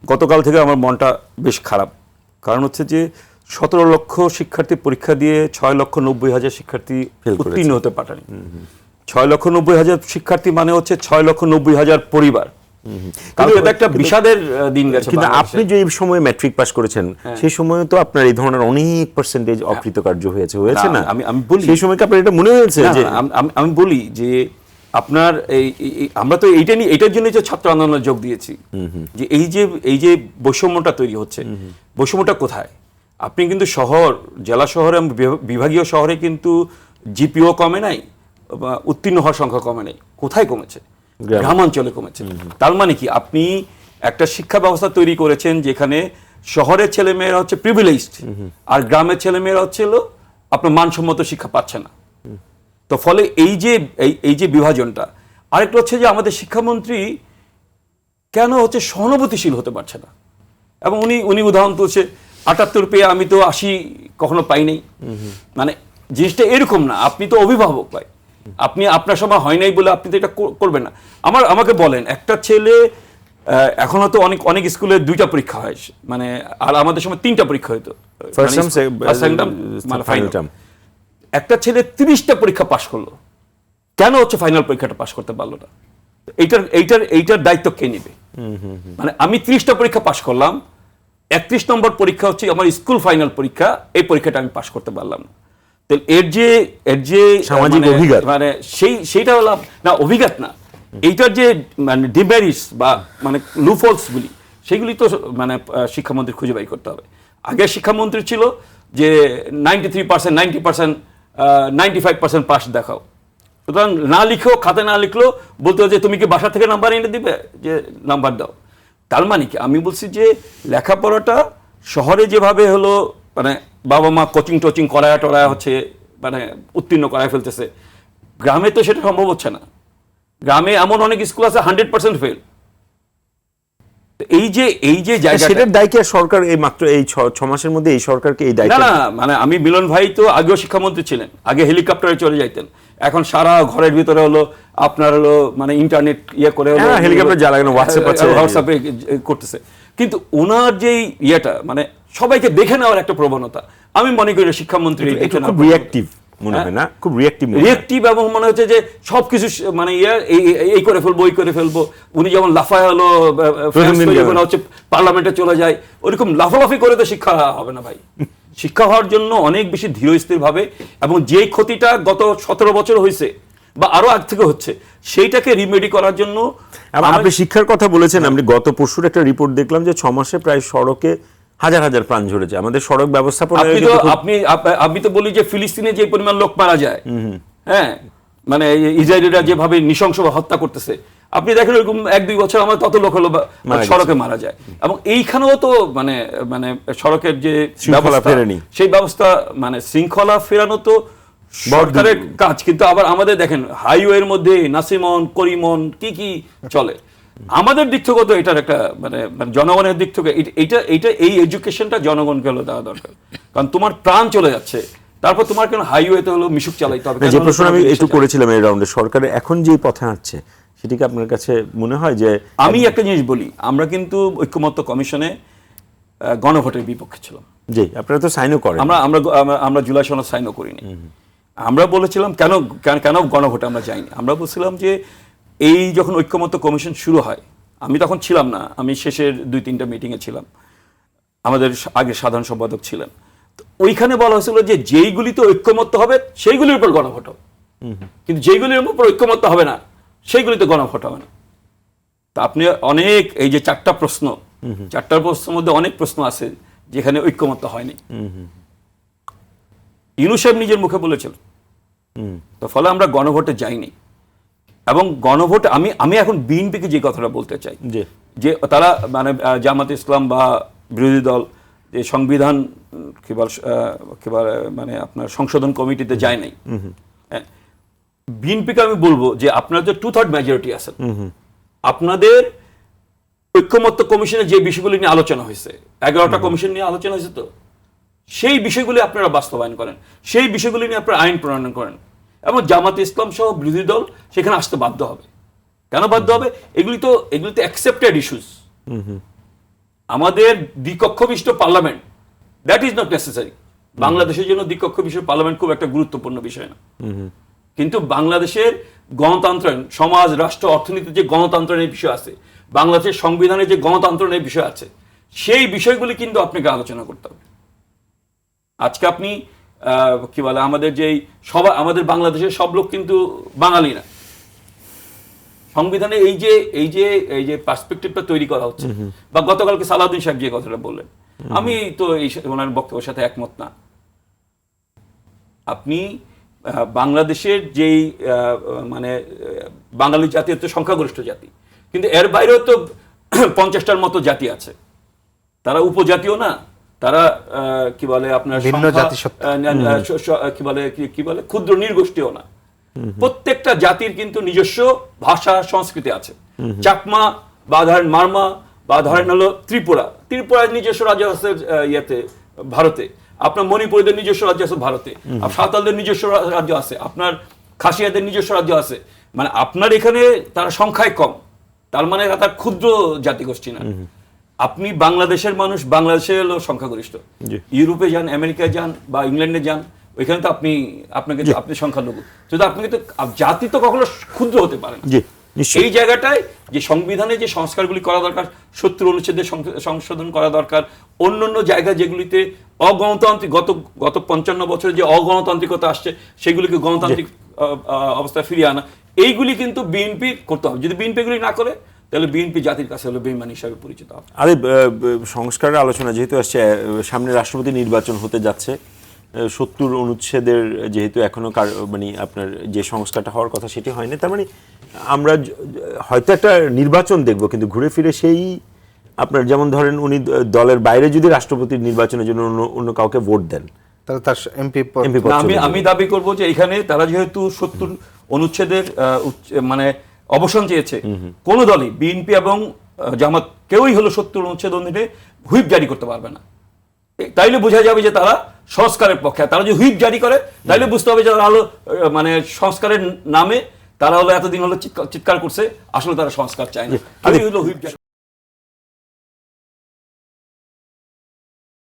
গতকাল থেকে আমার মনটা বেশ খারাপ, কারণ হচ্ছে যে 17 লক্ষ শিক্ষার্থী পরীক্ষা দিয়ে 6,90,000 শিক্ষার্থী উত্তীর্ণ হতে পারেনি। 6,90,000 শিক্ষার্থী মানে হচ্ছে 6,90,000 পরিবার। কালকে তো একটা বিষাদের দিন গেছে। কিন্তু আপনি যে সময় ম্যাট্রিক পাস করেছেন সেই সময় তো আপনার এই ধরনের অনেক পার্সেন্টেজ অকৃতকার্য হয়েছে না? আমি বলি সেই সময় কি আপনার এটা মনে হয়েছে যে আমি বলি যে আপনার আমরা তো এইটার জন্য যে ছাত্র আন্দোলনে যোগ দিয়েছি, যে এই যে বৈষম্যটা তৈরি হচ্ছে, বৈষম্যটা কোথায়? আপনি কিন্তু জেলা শহরে, বিভাগীয় শহরে কিন্তু জিপিও কমে নাই, উত্তীর্ণ হওয়ার সংখ্যা কমে নাই। কোথায় কমেছে? গ্রামাঞ্চলে কমেছে। তার মানে কি, আপনি একটা শিক্ষা ব্যবস্থা তৈরি করেছেন যেখানে শহরের ছেলেমেয়েরা হচ্ছে প্রিভিলেজড, আর গ্রামের ছেলেমেয়েরা হচ্ছে আপনার মানসম্মত শিক্ষা পাচ্ছে না। তো ফলে এই যে বিভাজনটা, আরেকটা হচ্ছে যে আমাদের শিক্ষামন্ত্রী কেন হচ্ছে সহানুভূতিশীল হতে পারছে না। এবং উনি উদাহরণ তুলছে 78 পেয়ে আমি তো 80 কখনো পাই নাই। মানে জিনিসটা এরকম না, আপনি তো অভিভাবক ভাই, আপনি আপনার সময় হয় নাই বলে আপনি তো এটা করবেন না। আমাকে বলেন, একটা ছেলে এখন হয়তো অনেক স্কুলে 2টা পরীক্ষা হয়, মানে আর আমাদের সময় 3টা পরীক্ষা হতো, একটা ছেলে 30টা পরীক্ষা পাশ করলো, কেন হচ্ছে ফাইনাল পরীক্ষাটা পাশ করতে পারলো না? এইটার দায়িত্ব কে নেবে? মানে আমি 30টা পরীক্ষা পাশ করলাম, 31 নম্বর পরীক্ষা হচ্ছে আমার স্কুল ফাইনাল পরীক্ষা, এই পরীক্ষাটা আমি পাশ করতে পারলাম না। এর যে সামাজিক অভিঘাত, মানে সেইটা হলো না, অভিঘাত না, এইটার যে মানে ডিমেরিটস বা মানে লুফলস গুলি, সেগুলি তো মানে শিক্ষামন্ত্রী খুঁজে বাই করতে হবে। আগে শিক্ষামন্ত্রী ছিল যে 93%, 90%, 95% পাস দেখাও। সুতরাং না লিখেও, খাতে না লিখলেও বলতে যে তুমি কি বাসা থেকে নাম্বার এনে দিবে, যে নাম্বার দাও। তার মানে কি, আমি বলছি যে লেখাপড়াটা শহরে যেভাবে হলো, মানে বাবা মা কোচিং টোচিং করায় হচ্ছে, মানে উত্তীর্ণ করায় ফেলতেছে, গ্রামে তো সেটা সম্ভব হচ্ছে না। গ্রামে এমন অনেক স্কুল আছে 100% ফেল। এই যে জায়গা, সেটার দায় কি সরকার এই মাত্র এই 6 মাসের মধ্যে এই সরকারকে এই দায়িত্ব? না, মানে আমি মিলন ভাই তো আগেও শিক্ষামন্ত্রী ছিলেন, আগে হেলিকপ্টারে চলে যাইতেন, এখন সারা ঘরের ভিতরে আপনার মানে ইন্টারনেট করে হেলিকপ্টার জ্বালানো, হোয়াটসঅ্যাপে করতেছে। কিন্তু ওনার যেই মানে সবাইকে দেখে নেওয়ার একটা প্রবণতা, আমি মনে করি শিক্ষামন্ত্রী খুব রিঅ্যাক্টিভ মনে হয় না? খুব রিঅ্যাক্টিভ এবং মনে হচ্ছে যে সবকিছু মানে এই করে ফেলবো, ওই করে ফেলবো। উনি যেমন লাফায় হচ্ছে পার্লামেন্টে চলে যায়, ওরকম লাফালাফি করে তো শিক্ষা হবে না ভাই। শিক্ষা হওয়ার জন্য অনেক বেশি ধীরস্থির ভাবে, এবং যে ক্ষতিটা গত 17 বছর হয়েছে বা আরো আগ থেকে হচ্ছে, সেইটাকে রিমেডি করার জন্য। আপনি শিক্ষার কথা বলেছেন, আমি গত পরশুর একটা রিপোর্ট দেখলাম যে 6 মাসে প্রায় সড়কে হাজার হাজার প্রাণ ঝরেছে। আমাদের সড়ক ব্যবস্থাপনা, আপনি তো বলি যে ফিলিস্তিনে যে পরিমাণ লোক মারা যায়, হ্যাঁ, মানে ইসরায়েলিরা যেভাবে নৃশংসভাবে হত্যা করতেছে, আপনি দেখেন ওরকম 1-2 বছর আমার তত লোক হলো সড়কে মারা যায়। এবং এইখানেও তো মানে সড়কের যে শৃঙ্খলা ফেরেনি, সেই ব্যবস্থা, মানে শৃঙ্খলা ফেরানো তো সরকারের কাজ। কিন্তু আবার আমাদের দেখেন হাইওয়ের মধ্যে নাসিমন, করিমন কি চলে। আমাদের দিক থেকে তো এটার একটা মানে জনগণের দিক থেকে এই এডুকেশনটা জনগণকে হলো দেওয়া দরকার। কারণ তোমার প্রাণ চলে যাচ্ছে, তারপর তোমার কেন হাইওয়েতে হলো মিশুক চালাইতে হবে? যে প্রশ্ন আমি একটু করেছিলাম এই রাউন্ডে, সরকারের এখন যে পথে হাঁটছে সেটা কি আপনার কাছে মনে হয় যে? আমি একটা জিনিস বলি, আমরা কিন্তু ঐক্যমত্য কমিশনে গণভোটের বিপক্ষে ছিলাম। জি, আপনারা তো সাইনও করেন। আমরা জুলাই সনদ সাইনও করিনি। আমরা বলেছিলাম কেন গণভোটে আমরা যাইনি। আমরা বলছিলাম যে এই যখন ঐক্যমত্য কমিশন শুরু হয়, আমি তখন ছিলাম না, আমি শেষের 2-3টা মিটিংয়ে ছিলাম, আমাদের আগে সাধারণ সম্পাদক ছিলেন। ওইখানে বলা হয়েছিল যে যেইগুলিতে ঐক্যমত্য হবে সেইগুলির উপর গণভোট হবে, কিন্তু যেইগুলির উপর ঐক্যমত্য হবে না সেইগুলিতে গণভোট হবে না। তা আপনি অনেক এই যে 4টা প্রশ্ন, 4টার প্রশ্নের মধ্যে অনেক প্রশ্ন আছে যেখানে ঐক্যমত্য হয়নি। ইউনূস সাহেব নিজের মুখে বলেছিলেন। তো ফলে আমরা গণভোটে যাইনি। এবং গণভোট আমি এখন বিএনপিকে যে কথাটা বলতে চাই, যে তারা মানে জামাত ইসলাম বা বিরোধী দল যে সংবিধান মানে আপনার সংশোধন কমিটিতে যায় নাই, বিএনপিকে আমি বলবো যে আপনারা যে 2/3 মেজরিটি আছেন, আপনাদের ঐক্যমত্য কমিশনে যে বিষয়গুলি নিয়ে আলোচনা হয়েছে, 11টা কমিশন নিয়ে আলোচনা হয়েছে, তো সেই বিষয়গুলি আপনারা বাস্তবায়ন করেন, সেই বিষয়গুলি নিয়ে আপনারা আইন প্রণয়ন করেন, এবং জামাত ইসলাম সহ বিরোধী দল সেখানে আসতে বাধ্য হবে। কেন বাধ্য হবে? এগুলি তো অ্যাকসেপ্টেড ইস্যুস। আমাদের দ্বিকক্ষ বিশিষ্ট parliament, that is not necessary. বাংলাদেশের জন্য দ্বিকক্ষ বিশিষ্ট পার্লামেন্ট খুব একটা গুরুত্বপূর্ণ বিষয় না। কিন্তু বাংলাদেশের গণতন্ত্রায়ন, সমাজ, রাষ্ট্র, অর্থনীতির যে গণতন্ত্রায়নের বিষয় আছে, বাংলাদেশের সংবিধানে যে গণতন্ত্রায়নের বিষয় আছে, সেই বিষয়গুলি কিন্তু আপনাকে আলোচনা করতে হবে। আজকে আপনি কি বলে, আমাদের যেই সবাই, আমাদের বাংলাদেশের সব লোক কিন্তু বাঙালি না। সংবিধানে এই যে পার্সপেক্টিভটা তৈরি করা হচ্ছে, বা গতকালকে সালাউদ্দিন সাহেব যে কথাটা বললেন, আমি তো এই ওনার বক্তব্যের সাথে একমত না। আপনি বাংলাদেশের যেই মানে বাঙালি জাতি হচ্ছে সংখ্যাগরিষ্ঠ জাতি, কিন্তু এর বাইরেও তো 50টার মতো জাতি আছে। তারা উপজাতীয় না, তারা কি বলে আপনার ভিন্ন জাতিসত্তা, কি বলে ক্ষুদ্র নৃগোষ্ঠীও না। প্রত্যেকটা জাতির কিন্তু নিজস্ব ভাষা, সংস্কৃতি আছে। চাকমা বা ধরেন মারমা বা ধরেন হলো ত্রিপুরার নিজস্ব রাজ্য আছে ইয়েতে, ভারতে। আপনার মণিপুরীদের নিজস্ব রাজ্য আছে ভারতে, সাঁওতালদের নিজস্ব রাজ্য আছে, আপনার খাসিয়াদের নিজস্ব রাজ্য আছে। মানে আপনার এখানে তারা সংখ্যায় কম, তার মানে তার ক্ষুদ্র জাতিগোষ্ঠী না। আপনি বাংলাদেশের মানুষ, বাংলাদেশের হলো সংখ্যাগরিষ্ঠ। ইউরোপে যান, আমেরিকায় যান বা ইংল্যান্ডে যান, ওইখানে তো আপনি সংখ্যালঘু। যদি আপনি কিন্তু জাতি তো কখনো ক্ষুদ্র হতে পারে না। এই জায়গাটায় যে সংবিধানে যে সংস্কারগুলি করা দরকার, 70 অনুচ্ছেদে সংশোধন করা দরকার, অন্যান্য জায়গা যেগুলিতে অগণতান্ত্রিক, গত 55 বছরে যে অগণতান্ত্রিকতা আসছে, সেগুলিকে গণতান্ত্রিক অবস্থায় ফিরিয়ে আনা, এইগুলি কিন্তু বিএনপি করতে হবে। যদি বিএনপি এগুলি না করে, তাহলে বিএনপি জাতির কাছে হলো বেঈমান হিসাবে পরিচিত হবে। আরে সংস্কারের আলোচনা যেহেতু আসছে, সামনে রাষ্ট্রপতি নির্বাচন হতে যাচ্ছে, 70 অনুচ্ছেদের যেহেতু এখনো মানে আপনার যে সংস্কারটা হওয়ার কথা সেটি হয়নি, তার মানে আমরা হয়তো একটা নির্বাচন দেখব, কিন্তু ঘুরে ফিরে সেই আপনার যেমন ধরেন উনি দলের বাইরে যদি রাষ্ট্রপতির নির্বাচনের জন্য অন্য কাউকে ভোট দেন, তাহলে তার এমপি আমি দাবি করব যে এখানে তারা যেহেতু 70 অনুচ্ছেদের মানে অবসান চেয়েছে, কোন দলই, বিএনপি এবং জামাত, কেউই হলো 70 অনুচ্ছেদ অনুযায়ী হুইপ জারি করতে পারবে না। তাইলে বোঝা যাবে যে তারা সংস্কারের পক্ষে। তারা যদি হুইপ জারি করে, তাইলে বুঝতে হবে যে তারা হলো মানে সংস্কারের নামে তারা হলো এতদিন হলো চিৎকার করছে, আসলে তারা সংস্কার চায় না। হুইপ জারি